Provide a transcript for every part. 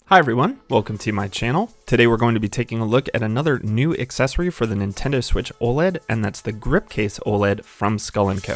Hi everyone, welcome to my channel. Today we're going to be taking a look at another new accessory for the Nintendo Switch OLED, and that's the GripCase OLED from Skull & Co.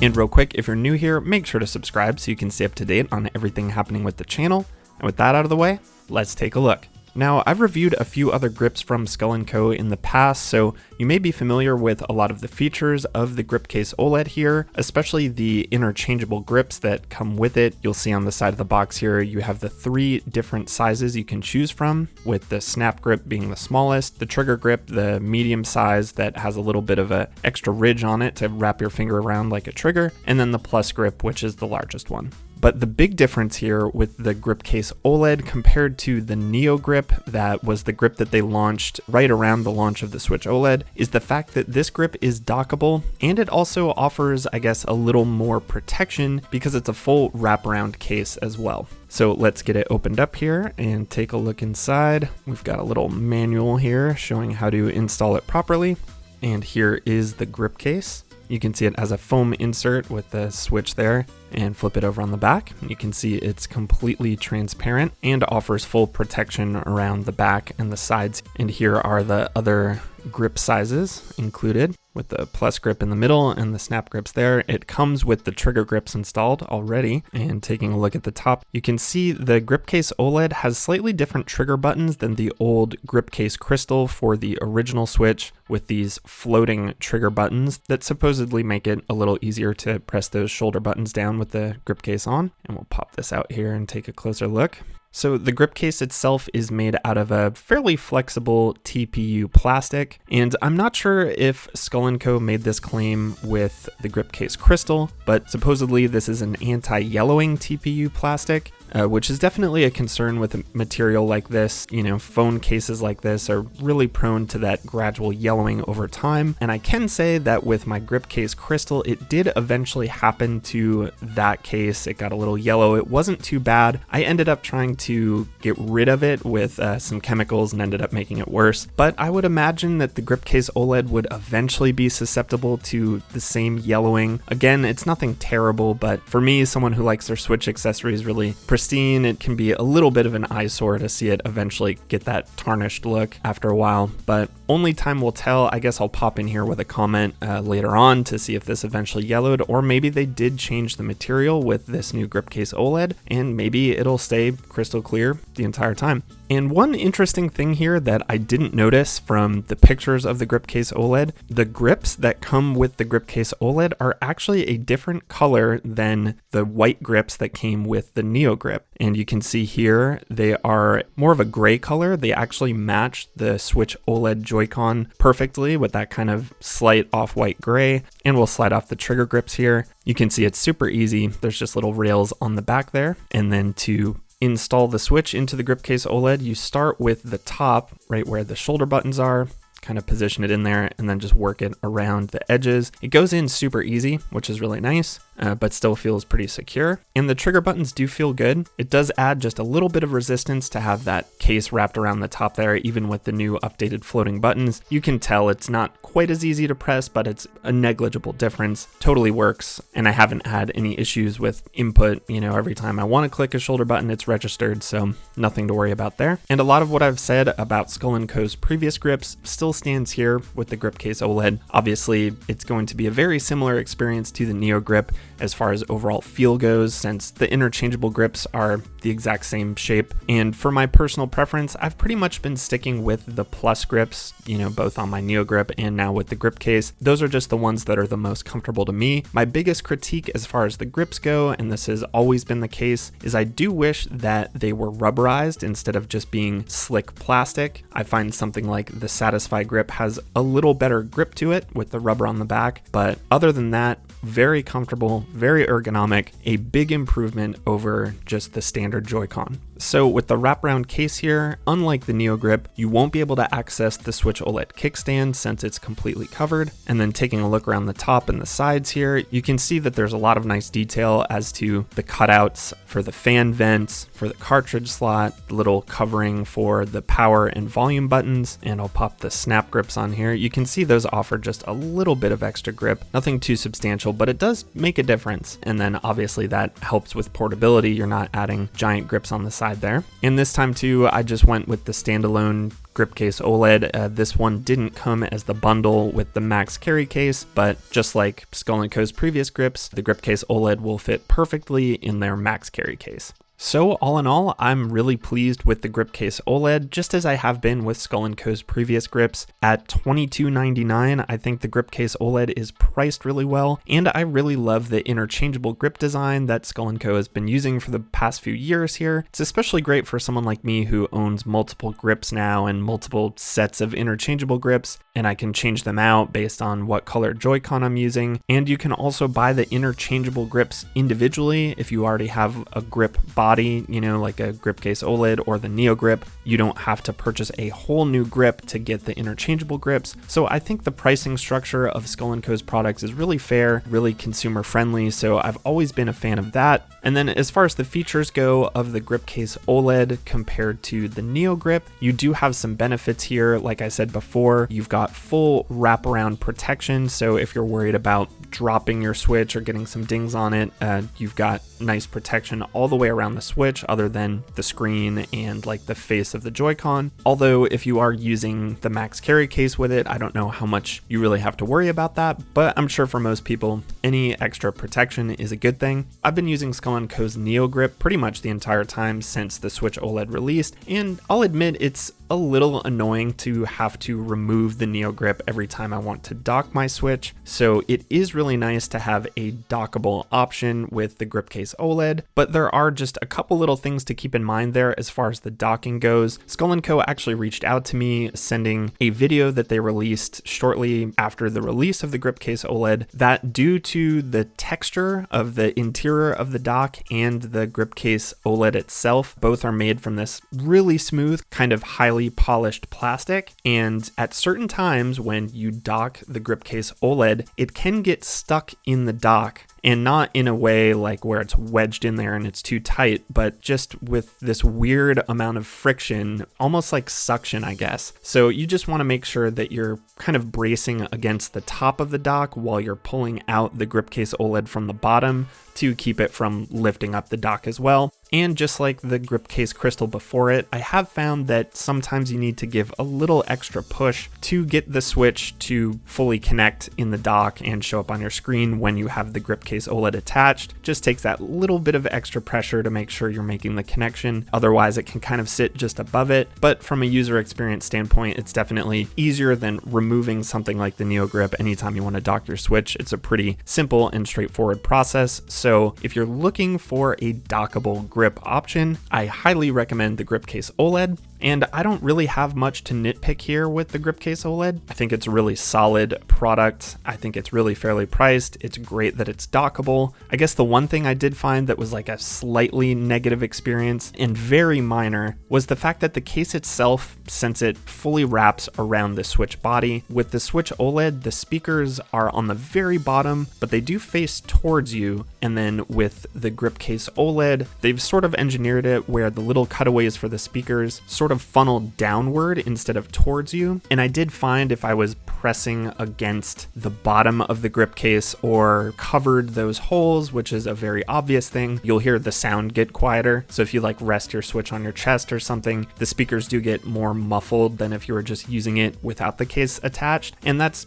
And real quick, if you're new here, make sure to subscribe so you can stay up to date on everything happening with the channel. And with that out of the way, let's take a look. Now, I've reviewed a few other grips from Skull & Co. in the past, so you may be familiar with a lot of the features of the GripCase OLED here, especially the interchangeable grips that come with it. You'll see on the side of the box here, you have the 3 different sizes you can choose from, with the snap grip being the smallest, the trigger grip, the medium size that has a little bit of an extra ridge on it to wrap your finger around like a trigger, and then the plus grip, which is the largest one. But the big difference here with the GripCase OLED compared to the Neo Grip, that was the grip that they launched right around the launch of the Switch OLED, is the fact that this grip is dockable, and it also offers, I guess, a little more protection because it's a full wraparound case as well. So let's get it opened up here and take a look inside. We've got a little manual here showing how to install it properly. And here is the grip case. You can see it has a foam insert with the switch there, and flip it over on the back. You can see it's completely transparent and offers full protection around the back and the sides. And here are the other grip sizes included, with the plus grip in the middle and the snap grips there. It comes with the trigger grips installed already. And taking a look at the top, you can see the GripCase OLED has slightly different trigger buttons than the old GripCase Crystal for the original Switch, with these floating trigger buttons that supposedly make it a little easier to press those shoulder buttons down with the grip case on. And we'll pop this out here and take a closer look. So the grip case itself is made out of a fairly flexible TPU plastic, and I'm not sure if Skull & Co. made this claim with the GripCase Crystal, but supposedly this is an anti-yellowing TPU plastic, which is definitely a concern with a material like this. You know, phone cases like this are really prone to that gradual yellowing over time, and I can say that with my GripCase Crystal, it did eventually happen to that case. It got a little yellow. It wasn't too bad. I ended up trying to get rid of it with some chemicals and ended up making it worse, but I would imagine that the GripCase OLED would eventually be susceptible to the same yellowing. Again, it's nothing terrible, but for me, someone who likes their Switch accessories really pristine, it can be a little bit of an eyesore to see it eventually get that tarnished look after a while, but only time will tell. I guess I'll pop in here with a comment later on to see if this eventually yellowed, or maybe they did change the material with this new GripCase OLED, and maybe it'll stay crystal clear the entire time. And one interesting thing here that I didn't notice from the pictures of the GripCase OLED, the grips that come with the GripCase OLED are actually a different color than the white grips that came with the Neo Grip. And you can see here, they are more of a gray color. They actually match the Switch OLED Joy-Con perfectly with that kind of slight off-white gray. And we'll slide off the trigger grips here. You can see it's super easy. There's just little rails on the back there. And then to install the Switch into the GripCase OLED, you start with the top, right where the shoulder buttons are, kind of position it in there, and then just work it around the edges. It goes in super easy, which is really nice, but still feels pretty secure. And the trigger buttons do feel good. It does add just a little bit of resistance to have that case wrapped around the top there, even with the new updated floating buttons. You can tell it's not quite as easy to press, but it's a negligible difference. Totally works, and I haven't had any issues with input. You know, every time I want to click a shoulder button, it's registered, so nothing to worry about there. And a lot of what I've said about Skull & Co.'s previous grips still stands here with the GripCase OLED. Obviously, it's going to be a very similar experience to the Neo Grip as far as overall feel goes, since the interchangeable grips are the exact same shape. And for my personal preference, I've pretty much been sticking with the plus grips, you know, both on my Neo Grip and now with the GripCase. Those are just the ones that are the most comfortable to me. My biggest critique as far as the grips go, and this has always been the case, is I do wish that they were rubberized instead of just being slick plastic. I find something like the Satisfy grip has a little better grip to it with the rubber on the back, but other than that, very comfortable, very ergonomic, a big improvement over just the standard Joy-Con. So with the wraparound case here, unlike the Neo Grip, you won't be able to access the Switch OLED kickstand since it's completely covered. And then taking a look around the top and the sides here, you can see that there's a lot of nice detail as to the cutouts for the fan vents, for the cartridge slot, the little covering for the power and volume buttons, and I'll pop the snap grips on here. You can see those offer just a little bit of extra grip, nothing too substantial, but it does make a difference. And then obviously that helps with portability. You're not adding giant grips on the side there. And this time too, I just went with the standalone GripCase OLED. This one didn't come as the bundle with the max carry case, but just like Skull & Co.'s previous grips, the GripCase OLED will fit perfectly in their max carry case. So all in all, I'm really pleased with the GripCase OLED, just as I have been with Skull & Co.'s previous grips. At $22.99, I think the GripCase OLED is priced really well, and I really love the interchangeable grip design that Skull & Co. has been using for the past few years here. It's especially great for someone like me who owns multiple grips now and multiple sets of interchangeable grips, and I can change them out based on what color Joy-Con I'm using. And you can also buy the interchangeable grips individually if you already have a grip body, like a GripCase OLED or the Neo Grip. You don't have to purchase a whole new grip to get the interchangeable grips. So I think the pricing structure of Skull & Co.'s products is really fair, really consumer friendly. So I've always been a fan of that. And then as far as the features go of the GripCase OLED compared to the Neo Grip, you do have some benefits here. Like I said before, you've got full wraparound protection. So if you're worried about dropping your Switch or getting some dings on it, you've got nice protection all the way around the Switch other than the screen and like the face of the Joy-Con. Although if you are using the max carry case with it, I don't know how much you really have to worry about that, but I'm sure for most people, any extra protection is a good thing. I've been using Skull & Co.'s Neo Grip pretty much the entire time since the Switch OLED released, and I'll admit it's a little annoying to have to remove the Neo Grip every time I want to dock my Switch, so it is really nice to have a dockable option with the GripCase OLED, but there are just a couple little things to keep in mind there as far as the docking goes. Skull & Co. actually reached out to me sending a video that they released shortly after the release of the GripCase OLED that due to the texture of the interior of the dock and the GripCase OLED itself, both are made from this really smooth, kind of highly polished plastic, and at certain times when you dock the GripCase OLED, it can get stuck in the dock. And not in a way like where it's wedged in there and it's too tight, but just with this weird amount of friction, almost like suction, I guess. So you just want to make sure that you're kind of bracing against the top of the dock while you're pulling out the GripCase OLED from the bottom to keep it from lifting up the dock as well. And just like the GripCase Crystal before it, I have found that sometimes you need to give a little extra push to get the Switch to fully connect in the dock and show up on your screen when you have the GripCase OLED attached. Just takes that little bit of extra pressure to make sure you're making the connection. Otherwise, it can kind of sit just above it. But from a user experience standpoint, it's definitely easier than removing something like the Neo Grip anytime you want to dock your Switch. It's a pretty simple and straightforward process. So if you're looking for a dockable grip option, I highly recommend the GripCase OLED. And I don't really have much to nitpick here with the GripCase OLED. I think it's a really solid product. I think it's really fairly priced. It's great that it's dockable. I guess the one thing I did find that was like a slightly negative experience and very minor was the fact that the case itself, since it fully wraps around the Switch body, with the Switch OLED, the speakers are on the very bottom, but they do face towards you. And then with the GripCase OLED, they've sort of engineered it where the little cutaways for the speakers sort of funneled downward instead of towards you. And I did find if I was pressing against the bottom of the grip case or covered those holes, which is a very obvious thing, you'll hear the sound get quieter. So if you like rest your Switch on your chest or something, the speakers do get more muffled than if you were just using it without the case attached. And that's,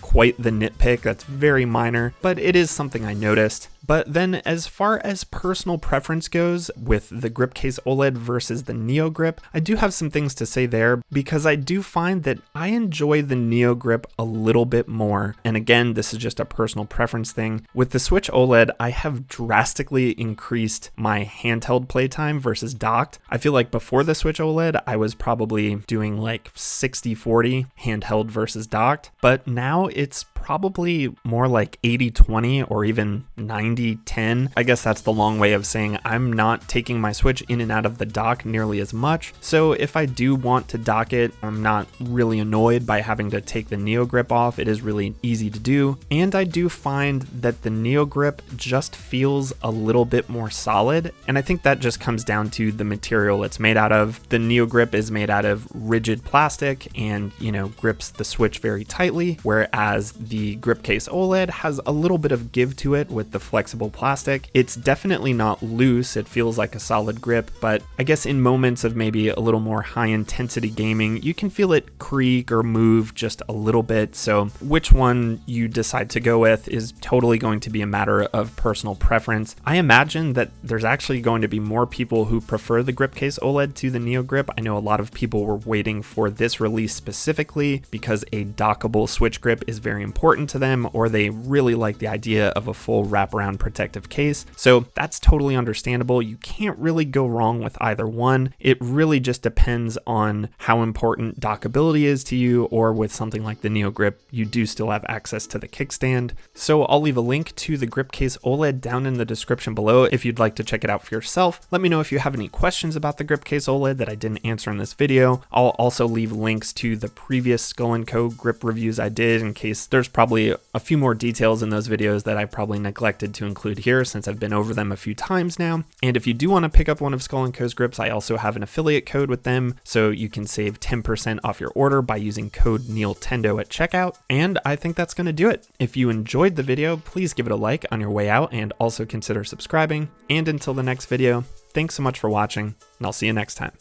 quite the nitpick. That's very minor, but it is something I noticed. But then as far as personal preference goes with the GripCase OLED versus the Neo Grip, I do have some things to say there because I do find that I enjoy the Neo Grip a little bit more. And again, this is just a personal preference thing. With the Switch OLED, I have drastically increased my handheld playtime versus docked. I feel like before the Switch OLED, I was probably doing like 60-40 handheld versus docked, but now it's probably more like 80-20 or even 90-10. I guess that's the long way of saying I'm not taking my Switch in and out of the dock nearly as much. So if I do want to dock it, I'm not really annoyed by having to take the Neo Grip off. It is really easy to do. And I do find that the Neo Grip just feels a little bit more solid. And I think that just comes down to the material it's made out of. The Neo Grip is made out of rigid plastic and, grips the Switch very tightly, whereas the GripCase OLED has a little bit of give to it with the flexible plastic. It's definitely not loose. It feels like a solid grip, but I guess in moments of maybe a little more high intensity gaming, you can feel it creak or move just a little bit. So which one you decide to go with is totally going to be a matter of personal preference. I imagine that there's actually going to be more people who prefer the GripCase OLED to the Neo Grip. I know a lot of people were waiting for this release specifically because a dockable Switch grip is very important to them, or they really like the idea of a full wraparound protective case. So that's totally understandable. You can't really go wrong with either one. It really just depends on how important dockability is to you, or with something like the Neo Grip, you do still have access to the kickstand. So I'll leave a link to the GripCase OLED down in the description below if you'd like to check it out for yourself. Let me know if you have any questions about the GripCase OLED that I didn't answer in this video. I'll also leave links to the previous Skull & Co grip reviews I did, in case there's probably a few more details in those videos that I probably neglected to include here since I've been over them a few times now. And if you do want to pick up one of Skull & Co's grips, I also have an affiliate code with them, so you can save 10% off your order by using code NEILTENDO at checkout. And I think that's going to do it. If you enjoyed the video, please give it a like on your way out and also consider subscribing. And until the next video, thanks so much for watching, and I'll see you next time.